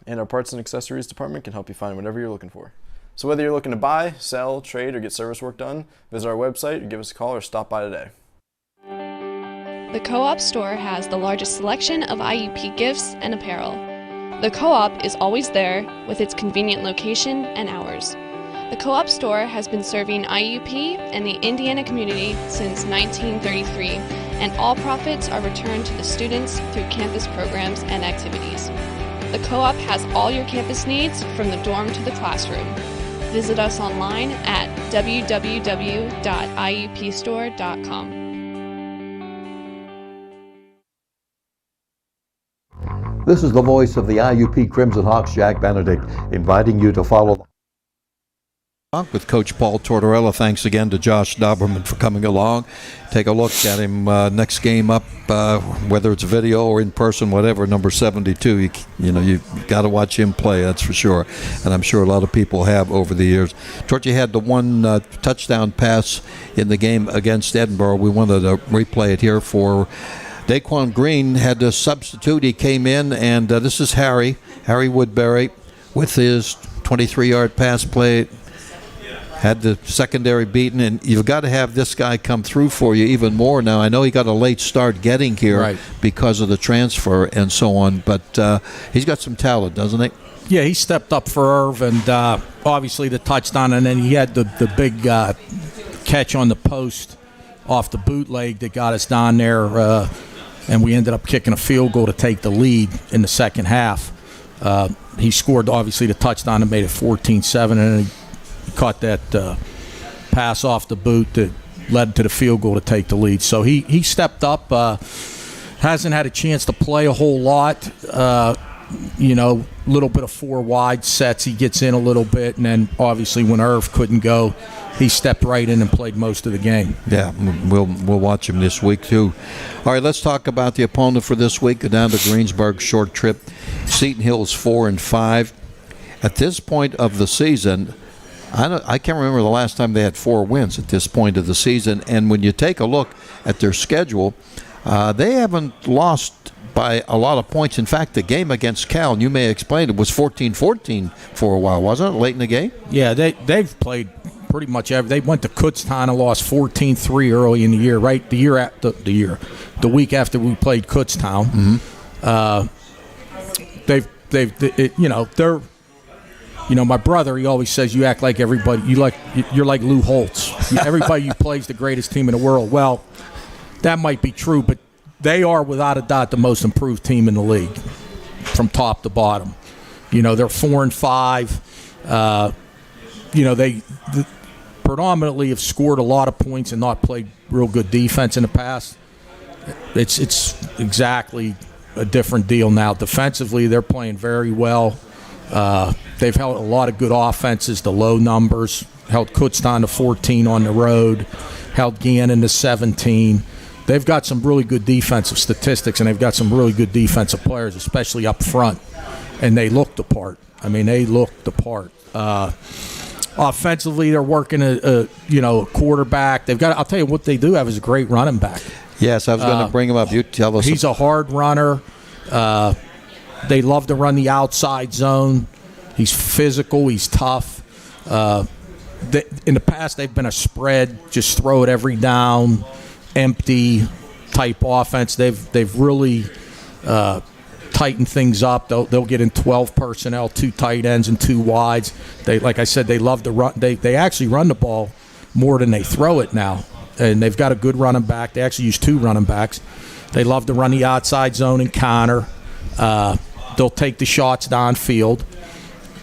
and our parts and accessories department can help you find whatever you're looking for. So whether you're looking to buy, sell, trade, or get service work done, visit our website, or give us a call, or stop by today. The Co-op store has the largest selection of IUP gifts and apparel. The Co-op is always there with its convenient location and hours. The Co-op store has been serving IUP and the Indiana community since 1933, and all profits are returned to the students through campus programs and activities. The Co-op has all your campus needs from the dorm to the classroom. Visit us online at www.iupstore.com. This is the voice of the IUP Crimson Hawks, Jack Benedict, inviting you to follow with Coach Paul Tortorella. Thanks again to Josh Doberman for coming along. Take a look at him next game up, whether it's video or in person, whatever, number 72. You got to watch him play, that's for sure. And I'm sure a lot of people have over the years. Torchy had the one touchdown pass in the game against Edinboro. We wanted to replay it here for Daquan Green. Had to substitute. He came in, and this is Harry Woodbury with his 23-yard pass play. Had the secondary beaten, and you've got to have this guy come through for you even more now. I know he got a late start getting here because of the transfer and so on, but he's got some talent, doesn't he? Yeah, he stepped up for Irv, and obviously the touchdown, and then he had the big catch on the post off the bootleg that got us down there, and we ended up kicking a field goal to take the lead in the second half. He scored, obviously, the touchdown and made it 14-7, and he caught that pass off the boot that led to the field goal to take the lead. So he stepped up. Hasn't had a chance to play a whole lot. Little bit of four wide sets. He gets in a little bit, and then obviously when Irv couldn't go, he stepped right in and played most of the game. Yeah, we'll watch him this week too. All right, let's talk about the opponent for this week. Go down to Greensburg, short trip. Seton Hill's 4-5. At this point of the season, I can't remember the last time they had 4 wins at this point of the season. And when you take a look at their schedule, they haven't lost by a lot of points. In fact, the game against Cal, and you may explain, it was 14-14 for a while, wasn't it, late in the game? Yeah, they've played pretty much every. They went to Kutztown and lost 14-3 early in the year, right? The week after we played Kutztown. Mm-hmm. They're. My brother, he always says you act like everybody. You're like Lou Holtz. Everybody you play is the greatest team in the world. Well, that might be true, but they are without a doubt the most improved team in the league, from top to bottom. They're 4-5. They predominantly have scored a lot of points and not played real good defense in the past. It's exactly a different deal now. Defensively, they're playing very well. They've held a lot of good offenses to low numbers, held Kutztown to 14 on the road, held Gannon to 17. they've got some really good defensive statistics, and they've got some really good defensive players, especially up front, and they look the part. I mean, they look the part. Offensively, they're working a quarterback. They've got. I'll tell you what they do have is a great running back. Yes, I was going to bring him up. You tell us. He's a hard runner. They love to run the outside zone. He's physical. He's tough. In the past, they've been a spread, just throw it every down, empty type offense. They've really tightened things up. They'll get in 12 personnel, 2 tight ends and 2 wides. Like I said, they love to run. They actually run the ball more than they throw it now, and they've got a good running back. They actually use 2 running backs. They love to run the outside zone and counter. They'll take the shots downfield,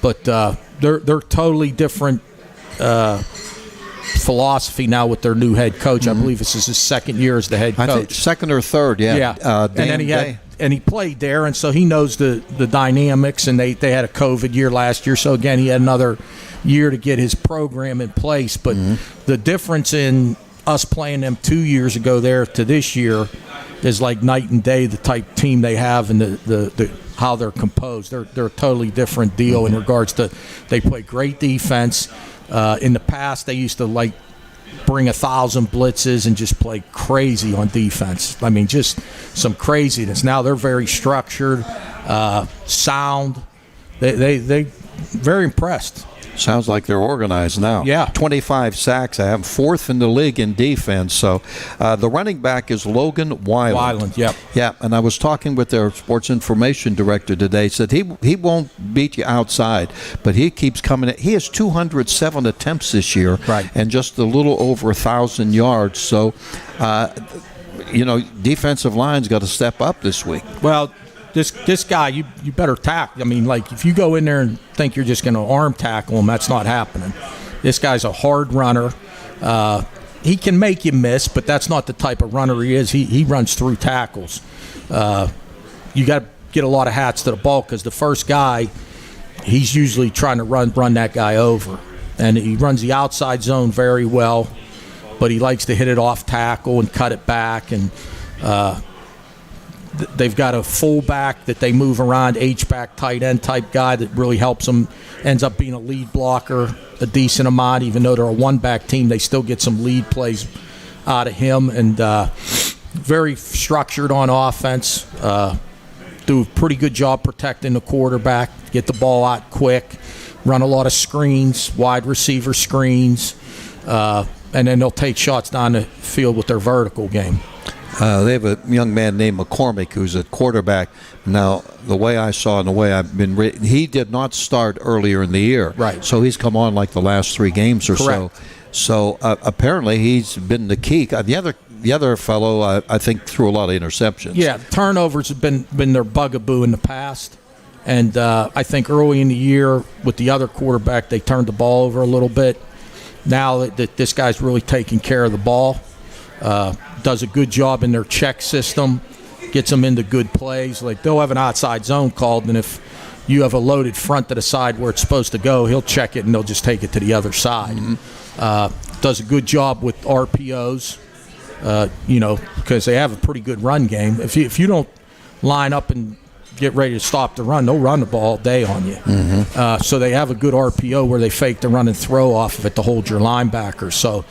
but they're totally different philosophy now with their new head coach. I believe this is his second year as the head coach. I think second or third, yeah. And then he played there, and so he knows the dynamics. And they had a COVID year last year, so again he had another year to get his program in place. But the difference in us playing them 2 years ago there to this year is like night and day. The type team they have and the how they're composed. They're a totally different deal in regards to they play great defense. In the past, they used to bring 1,000 blitzes and just play crazy on defense. I mean, just some craziness. Now they're very structured, sound. They very impressed. Sounds like they're organized now. Yeah. 25 sacks. I have 4th in the league in defense. So the running back is Logan Weiland. Weiland, yep. Yeah, and I was talking with their sports information director today. He said he won't beat you outside, but he keeps coming in. He has 207 attempts this year, right, and just a little over 1,000 yards. So, defensive line's got to step up this week. Well, This guy, you better tackle. I mean, if you go in there and think you're just going to arm tackle him, that's not happening. This guy's a hard runner. He can make you miss, but that's not the type of runner he is. He runs through tackles. You got to get a lot of hats to the ball because the first guy, he's usually trying to run that guy over. And he runs the outside zone very well, but he likes to hit it off tackle and cut it back. And they've got a fullback that they move around, H-back, tight end type guy that really helps them, ends up being a lead blocker a decent amount. Even though they're a one-back team, they still get some lead plays out of him. And very structured on offense. Do a pretty good job protecting the quarterback, get the ball out quick, run a lot of screens, wide receiver screens, and then they'll take shots down the field with their vertical game. They have a young man named McCormick who's a quarterback. Now, the way I saw and the way I've been reading, he did not start earlier in the year. Right. So he's come on like the last 3 games or Correct. so. So apparently he's been the key. The other fellow, I think, threw a lot of interceptions. Yeah, turnovers have been their bugaboo in the past. And I think early in the year with the other quarterback, they turned the ball over a little bit. Now that this guy's really taking care of the ball, does a good job in their check system, gets them into good plays. Like they'll have an outside zone called, and if you have a loaded front to the side where it's supposed to go, he'll check it and they'll just take it to the other side. Does a good job with RPOs, because they have a pretty good run game. If you don't line up and get ready to stop the run, they'll run the ball all day on you. So they have a good RPO where they fake the run and throw off of it to hold your linebackers. So,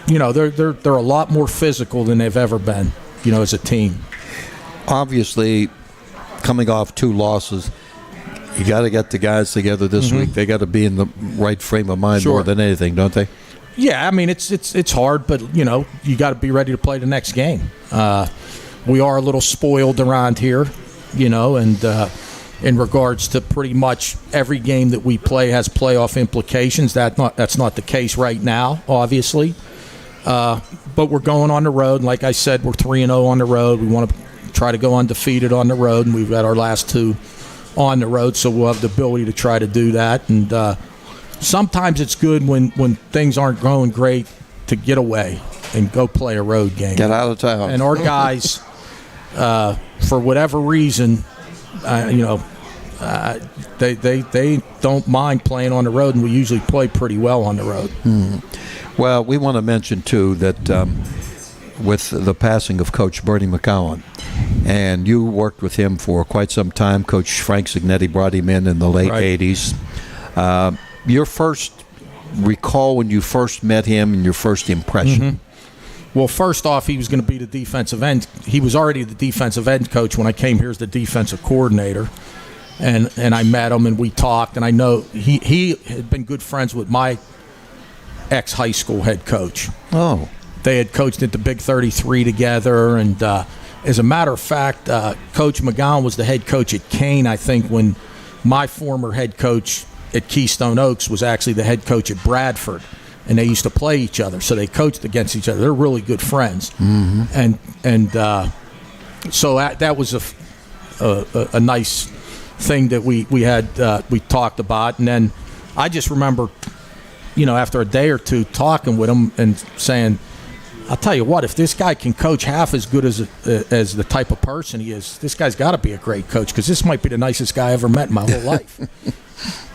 they're a lot more physical than they've ever been, as a team. Obviously, coming off 2 losses, you got to get the guys together this week. They got to be in the right frame of mind more than anything, don't they? Yeah, I mean, it's hard, but, you got to be ready to play the next game. We are a little spoiled around here, and in regards to pretty much every game that we play has playoff implications. That's not the case right now, obviously. But we're going on the road. And like I said, we're 3-0 on the road. We want to try to go undefeated on the road, and we've got our last 2 on the road, so we'll have the ability to try to do that. And sometimes it's good when things aren't going great to get away and go play a road game. Get out of town. And our guys, for whatever reason, they don't mind playing on the road, and we usually play pretty well on the road. Well, we want to mention, too, that with the passing of Coach Bernie McCowan, and you worked with him for quite some time. Coach Frank Signetti brought him in the late Right. 80s. Your first recall when you first met him and your first impression. Well, first off, he was going to be the defensive end. He was already the defensive end coach when I came here as the defensive coordinator. And I met him and we talked, and I know he had been good friends with my ex-high school head coach. Oh. They had coached at the Big 33 together, and as a matter of fact, Coach McGowan was the head coach at Kane, I think, when my former head coach at Keystone Oaks was actually the head coach at Bradford, and they used to play each other, so they coached against each other. They're really good friends, and so that was a nice thing that we talked about. And then I just remember, after a day or two talking with him and saying, I'll tell you what, if this guy can coach half as good as the type of person he is, this guy's got to be a great coach, because this might be the nicest guy I ever met in my whole life.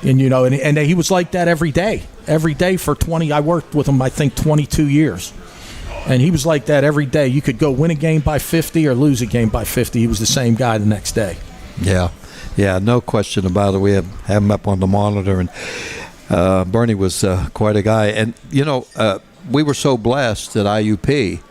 And and he was like that every day for 20. I worked with him, I think, 22 years, and he was like that every day. You could go win a game by 50 or lose a game by 50. He was the same guy the next day. Yeah, no question about it. We have him up on the monitor, and Bernie was quite a guy. And we were so blessed at IUP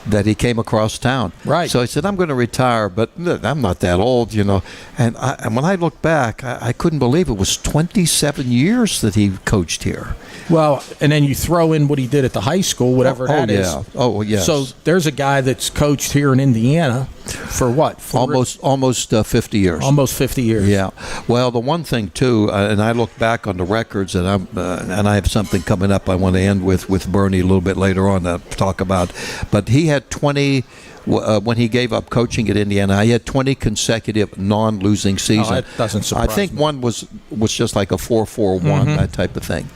that he came across town. Right. So I said, I'm going to retire, but I'm not that old, And when I look back, I couldn't believe it was 27 years that he coached here. Well, and then you throw in what he did at the high school, whatever that is. Oh, yes. So there's a guy that's coached here in Indiana for what? Almost 50 years. Almost 50 years. Yeah. Well, the one thing too, and I look back on the records, and I have something coming up I want to end with Bernie a little bit later on to talk about. But he had 20 when he gave up coaching at Indiana. He had 20 consecutive non-losing seasons. Oh, that doesn't surprise I think me. one was just like a 4-4-1, that type of thing.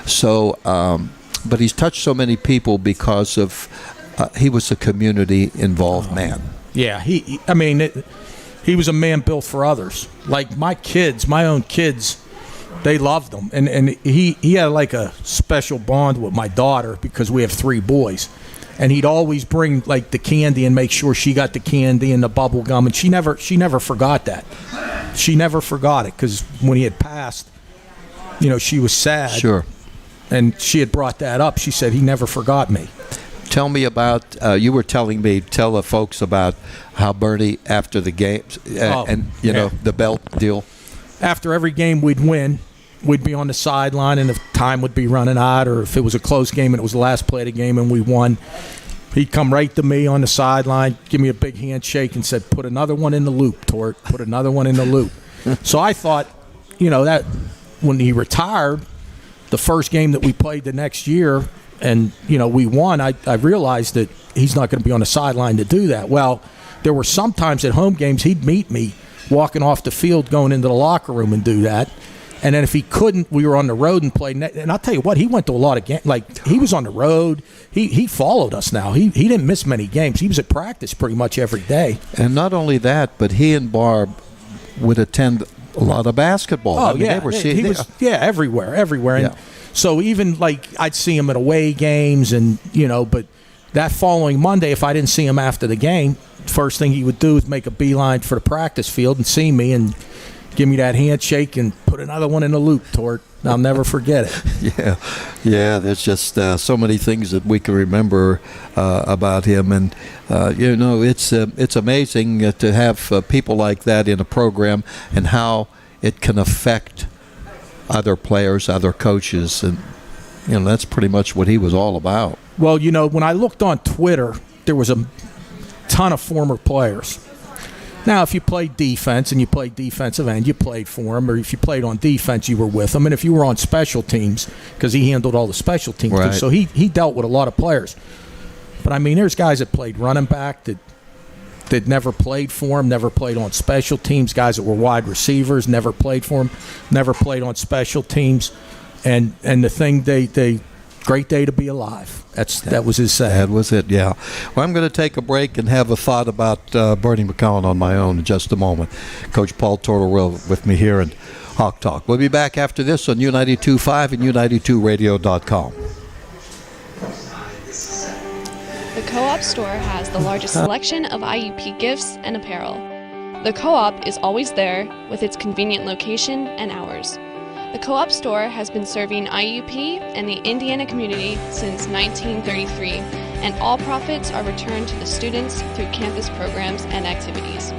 So, but he's touched so many people because of he was a community involved man. Yeah, he was a man built for others. Like my own kids, they loved him. And he had like a special bond with my daughter because we have 3 boys. And he'd always bring like the candy and make sure she got the candy and the bubble gum. And she never forgot that. She never forgot it, because when he had passed, she was sad. Sure. And she had brought that up. She said, he never forgot me. Tell me about, tell the folks about how Bernie, after the games, the belt deal. After every game we'd win, we'd be on the sideline, and if time would be running out, or if it was a close game and it was the last play of the game and we won, he'd come right to me on the sideline, give me a big handshake, and said, put another one in the loop, Tort. Put another one in the loop. So I thought, that when he retired, the first game that we played the next year, and we won, I realized that he's not going to be on the sideline to do that. Well, there were some times at home games he'd meet me walking off the field going into the locker room and do that. And then if he couldn't, we were on the road and played. And I'll tell you what, he went to a lot of games. Like, he was on the road. He followed us now. He didn't miss many games. He was at practice pretty much every day. And not only that, but he and Barb would attend a lot of basketball. Oh, yeah. He was everywhere. Yeah. And so even, like, I'd see him at away games and, but that following Monday, if I didn't see him after the game, first thing he would do is make a beeline for the practice field and see me and give me that handshake and put another one in the loop, Tort. I'll never forget it. Yeah. There's just so many things that we can remember about him, and it's amazing to have people like that in a program and how it can affect other players, other coaches, and that's pretty much what he was all about. Well, when I looked on Twitter, there was a ton of former players. Now, if you played defense and you played defensive end, you played for him, or if you played on defense, you were with him. And if you were on special teams, because he handled all the special teams, right. So he dealt with a lot of players. But, there's guys that played running back that never played for him, never played on special teams, guys that were wide receivers, never played for him, never played on special teams. And the thing they great day to be alive. That was his saying. That was it, yeah. Well, I'm going to take a break and have a thought about Bernie McCowan on my own in just a moment. Coach Paul Tortorella with me here in Hawk Talk. We'll be back after this on U92.5 and U92Radio.com. The Co-op store has the largest selection of IUP gifts and apparel. The Co-op is always there with its convenient location and hours. The Co-op store has been serving IUP and the Indiana community since 1933, and all profits are returned to the students through campus programs and activities.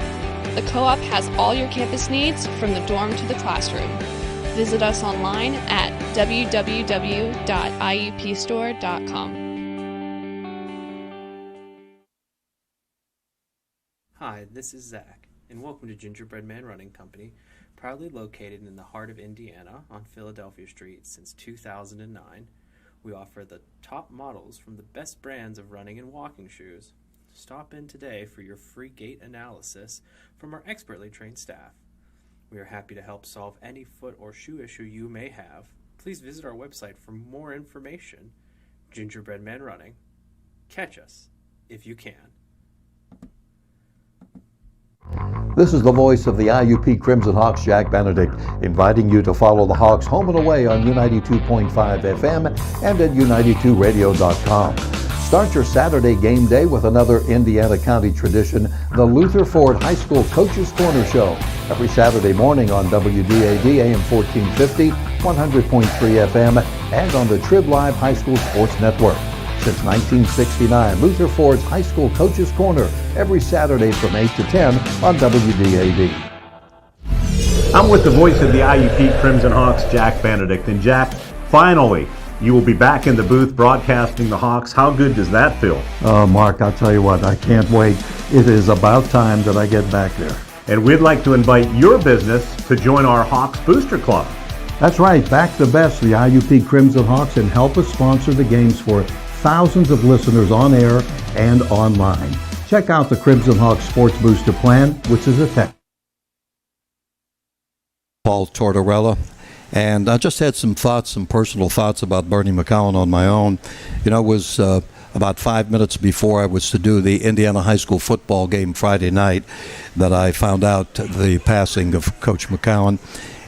The Co-op has all your campus needs from the dorm to the classroom. Visit us online at www.iupstore.com. Hi, this is Zach, and welcome to Gingerbread Man Running Company, proudly located in the heart of Indiana on Philadelphia Street since 2009. We offer the top models from the best brands of running and walking shoes. Stop in today for your free gait analysis from our expertly trained staff. We are happy to help solve any foot or shoe issue you may have. Please visit our website for more information. Gingerbread Man Running. Catch us if you can. This is the voice of the IUP Crimson Hawks, Jack Benedict, inviting you to follow the Hawks home and away on U92.5 FM and at U92radio.com. Start your Saturday game day with another Indiana County tradition, the Luther Ford High School Coaches Corner Show, every Saturday morning on WDAD AM 1450, 100.3 FM, and on the Trib Live High School Sports Network. Since 1969, Luther Ford's High School Coaches Corner, every Saturday from 8 to 10 on WDAD. I'm with the voice of the IUP Crimson Hawks, Jack Benedict. And Jack, finally, you will be back in the booth broadcasting the Hawks. How good does that feel? Mark, I'll tell you what, I can't wait. It is about time that I get back there. And we'd like to invite your business to join our Hawks Booster Club. That's right, back the best, the IUP Crimson Hawks, and help us sponsor the games for thousands of listeners on air and online. Check out the Crimson Hawks Sports Booster Plan, which is a tech. Paul Tortorella. And I just had some personal thoughts about Bernie McCowan on my own. You know, it was about 5 minutes before I was to do the Indiana high school football game Friday night that I found out the passing of Coach McCowan.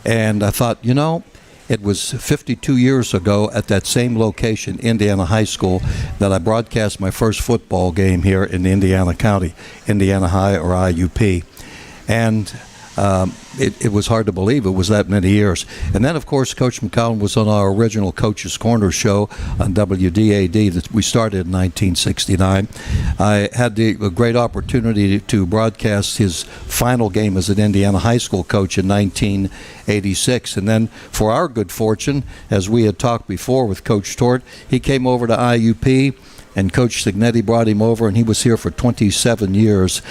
And I thought, you know, it was 52 years ago at that same location, Indiana High School, that I broadcast my first football game here in Indiana County, Indiana High or IUP. And it was hard to believe it was that many years. And then, of course, Coach McCowan was on our original Coach's Corner show on WDAD that we started in 1969. I had the great opportunity to broadcast his final game as an Indiana high school coach in 1986. And then, for our good fortune, as we had talked before with Coach Tort, he came over to IUP, and Coach Signetti brought him over, and he was here for 27 years.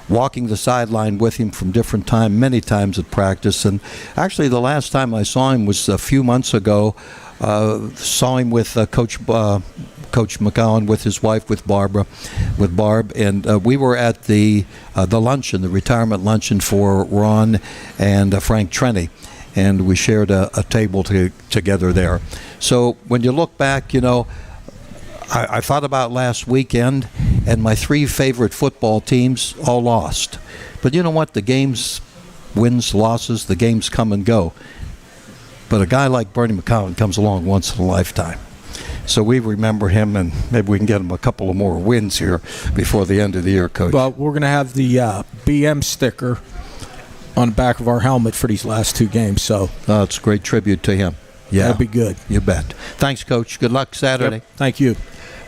Walking the sideline with him from different time, many times at practice. And actually the last time I saw him was a few months ago. Saw him with Coach McCowan, with his wife, with Barb, and we were at the luncheon, the retirement luncheon for Ron and Frank Trenny, and we shared a table together there. So when you look back, you know, I thought about last weekend, and my three favorite football teams all lost. But you know what? The games, wins, losses, the games come and go. But a guy like Bernie McCowan comes along once in a lifetime. So we remember him, and maybe we can get him a couple of more wins here before the end of the year, Coach. Well, we're going to have the BM sticker on the back of our helmet for these last two games. So it's a great tribute to him. Yeah, that'd be good. You bet. Thanks, Coach. Good luck Saturday. Yep. Thank you.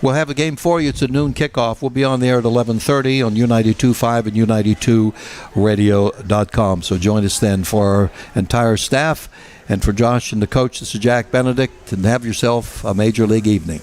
We'll have a game for you. It's a noon kickoff. We'll be on the air at 11:30 on U92.5 and U92radio.com. So join us then. For our entire staff and for Josh and the coach, this is Jack Benedict, and have yourself a Major League evening.